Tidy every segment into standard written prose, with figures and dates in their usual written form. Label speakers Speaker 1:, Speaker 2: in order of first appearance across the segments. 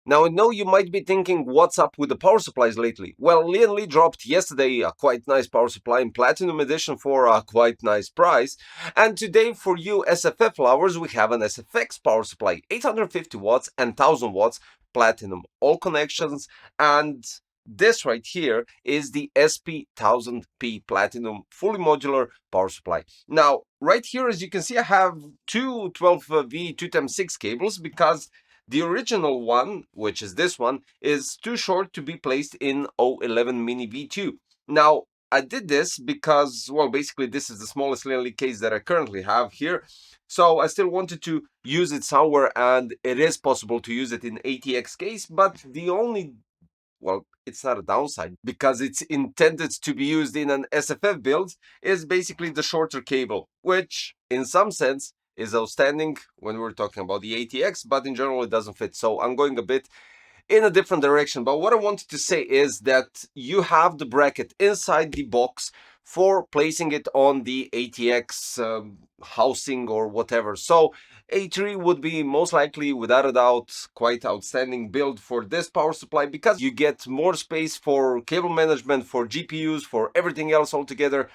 Speaker 1: Now, I know you might be thinking, what's up with the power supplies lately? Well, Lian Li dropped yesterday a quite nice power supply in Platinum Edition for a quite nice price. And today, for you SFF lovers, we have an SFX power supply, 850 watts and 1000 watts, Platinum, all connections. And this right here is the SP1000P Platinum fully modular power supply. Now, right here, as you can see, I have two 12V 2x6 cables because the original one, which is this one, is too short to be placed in 011 Mini V2. Now, I did this because, well, basically this is the smallest Lian Li case that I currently have here. So I still wanted to use it somewhere, and it is possible to use it in ATX case, but the only, well, it's not a downside because it's intended to be used in an SFF build, is basically the shorter cable, which in some sense is outstanding when we're talking about the ATX, but in general it doesn't fit. So I'm going a bit in a different direction. But what I wanted to say is that you have the bracket inside the box for placing it on the ATX housing or whatever. So A3 would be most likely, without a doubt, quite outstanding build for this power supply because you get more space for cable management, for GPUs, for everything else altogether.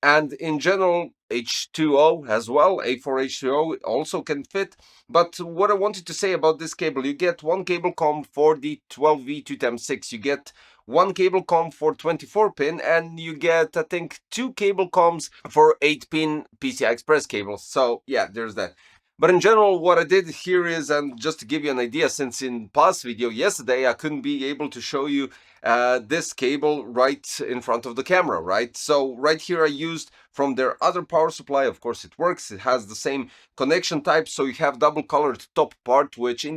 Speaker 1: And in general, H2O as well, A4H2O also can fit. But what I wanted to say about this cable, you get one cable com for the 12V 2x6, you get one cable com for 24 pin, and you get, I think, two cable coms for 8-pin PCI Express cables. So yeah, there's that. But in general, what I did here is, and just to give you an idea, since in past video yesterday I couldn't be able to show you this cable right in front of the camera, right? So right here I used from their other power supply. Of course it works, it has the same connection type, so you have double colored top part, which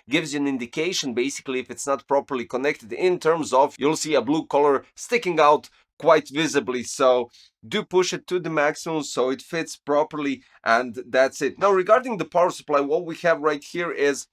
Speaker 1: gives you an indication basically if it's not properly connected, in terms of you'll see a blue color sticking out quite visibly. So do push it to the maximum so it fits properly, and that's it. Now, regarding the power supply, what we have right here is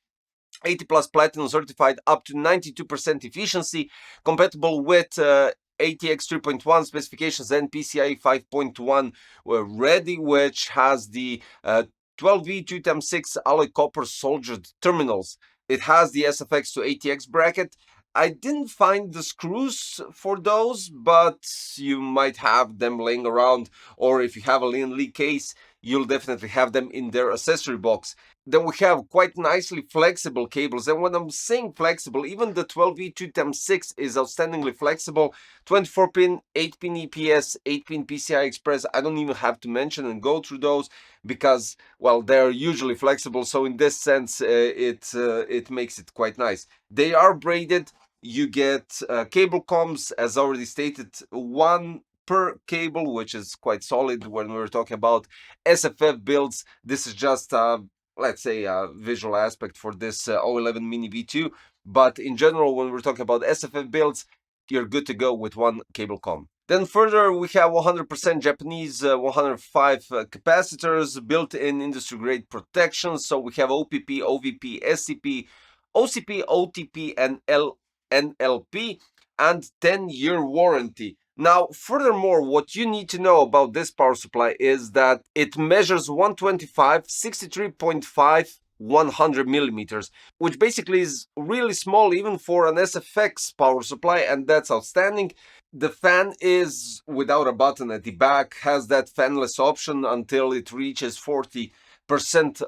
Speaker 1: 80 plus platinum certified, up to 92% efficiency, compatible with ATX 3.1 specifications and PCIe 5.1 ready, which has the 12V 2x6 alloy copper soldered terminals. It has the SFX to ATX bracket. I didn't find the screws for those, but you might have them laying around, or if you have a Lian Li case, you'll definitely have them in their accessory box. Then we have quite nicely flexible cables, and when I'm saying flexible, even the 12V 2x6 is outstandingly flexible. 24-pin, 8-pin EPS, 8-pin PCI Express, I don't even have to mention and go through those because, well, they're usually flexible, so in this sense it makes it quite nice. They are braided. You get cable coms, as already stated, one per cable, which is quite solid when we're talking about SFF builds. This is just let's say a visual aspect for this 011 Mini V2, but in general, when we're talking about SFF builds, you're good to go with one cable com. Then further, we have 100% Japanese 105 capacitors, built-in industry-grade protection. So we have OPP, OVP, SCP, OCP, OTP, and NLP, and 10-year warranty. Now, furthermore, what you need to know about this power supply is that it measures 125, 63.5, 100 millimeters, which basically is really small even for an SFX power supply, and that's outstanding. The fan is without a button at the back, has that fanless option until it reaches 40%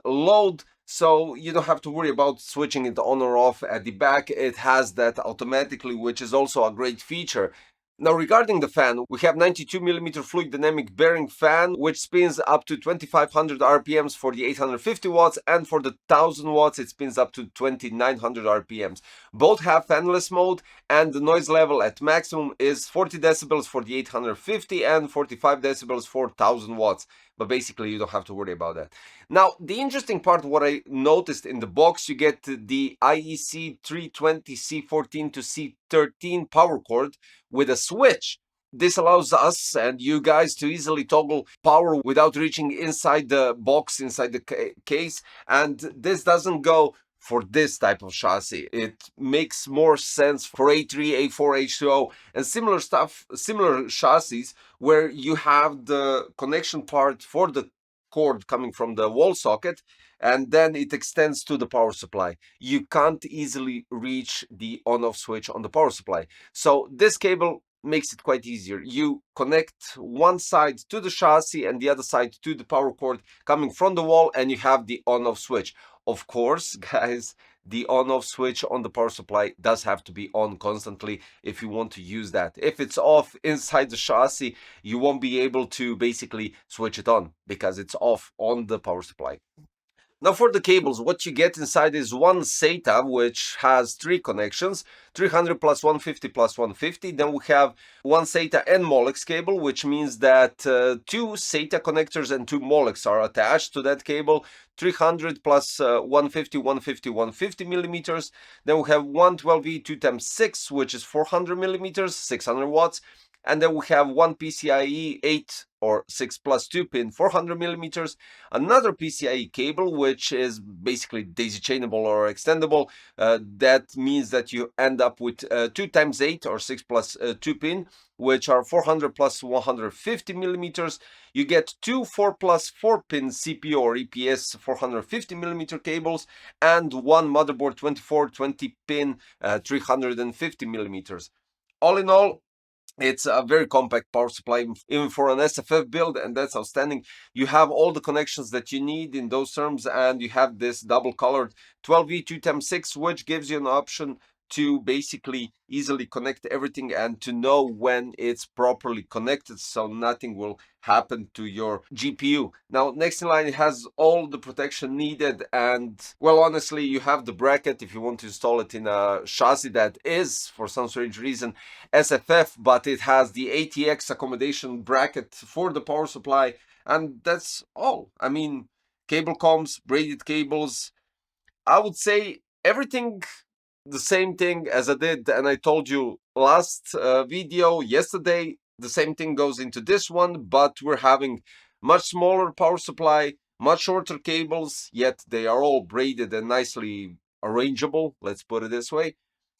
Speaker 1: load. So you don't have to worry about switching it on or off at the back. It has that automatically, which is also a great feature. Now, regarding the fan, we have 92mm fluid dynamic bearing fan, which spins up to 2500 RPMs for the 850 watts, and for the 1000 watts, it spins up to 2900 RPMs. Both have fanless mode, and the noise level at maximum is 40 decibels for the 850 and 45 decibels for 1000 watts. But basically, you don't have to worry about that. Now, the interesting part, what I noticed in the box, you get the IEC 320C14 to C13 power cord with a switch. This allows us and you guys to easily toggle power without reaching inside the box, inside the case. And this doesn't go for this type of chassis. It makes more sense for A3, A4, H2O, and similar stuff, similar chassis, where you have the connection part for the cord coming from the wall socket, and then it extends to the power supply. You can't easily reach the on-off switch on the power supply. So this cable makes it quite easier. You connect one side to the chassis and the other side to the power cord coming from the wall, and you have the on-off switch. Of course, guys, the on-off switch on the power supply does have to be on constantly if you want to use that. If it's off inside the chassis, you won't be able to basically switch it on because it's off on the power supply. Now for the cables, what you get inside is one SATA, which has three connections, 300 plus 150 plus 150. Then we have one SATA and Molex cable, which means that two SATA connectors and two Molex are attached to that cable, 300 plus 150, 150, 150 millimeters. Then we have one 12V 2x6, which is 400 millimeters, 600 watts. And then we have one PCIe 8 or 6 plus 2 pin 400 millimeters, another PCIe cable, which is basically daisy chainable or extendable. That means that you end up with 2 times 8 or 6 plus 2 pin, which are 400 plus 150 millimeters. You get two 4 plus 4 pin CPU or EPS 450 millimeter cables, and one motherboard 2420 pin 350 millimeters. All in all, it's a very compact power supply, even for an SFF build, and that's outstanding. You have all the connections that you need in those terms, and you have this double-colored 12V 2x6, which gives you an option to basically easily connect everything and to know when it's properly connected, so nothing will happen to your GPU. Now, next in line, it has all the protection needed, and well, honestly, you have the bracket if you want to install it in a chassis that is, for some strange reason, SFF, but it has the ATX accommodation bracket for the power supply, and that's all. I mean, cable comms, braided cables, I would say everything the same thing as I did and I told you last video yesterday. The same thing goes into this one, but we're having much smaller power supply, much shorter cables, yet they are all braided and nicely arrangeable, let's put it this way.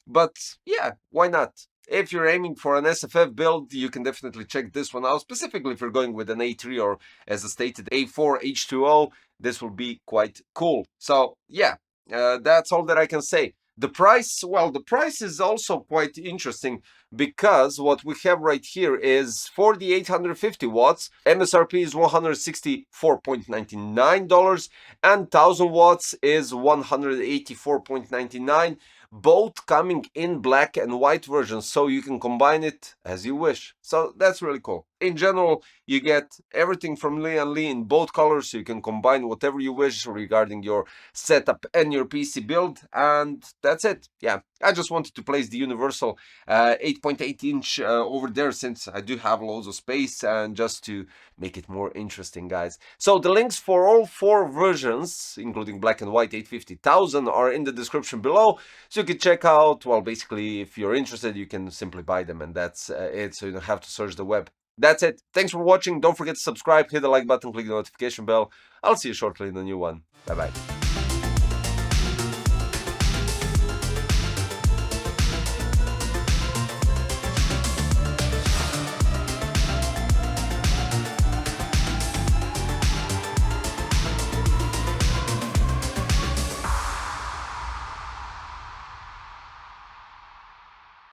Speaker 1: But yeah, why not? If you're aiming for an SFF build, you can definitely check this one out, specifically if you're going with an A3 or, as I stated, A4 H2O. This will be quite cool. So yeah, that's all that I can say. The price, well, the price is also quite interesting because what we have right here is for the 850 watts, MSRP is $164.99 and 1000 watts is $184.99. Both coming in black and white versions, so you can combine it as you wish. So that's really cool. In general, you get everything from Lian Li in both colors, so you can combine whatever you wish regarding your setup and your PC build, and that's it. Yeah, I just wanted to place the universal 8.8 inch over there since I do have loads of space, and just to make it more interesting, guys. So the links for all four versions, including black and white 850,000, are in the description below, so you can check out. Well, basically, if you're interested, you can simply buy them, and that's it, so you don't have to search the web. That's it. Thanks for watching. Don't forget to subscribe, hit the like button, click the notification bell. I'll see you shortly in a new one. Bye bye.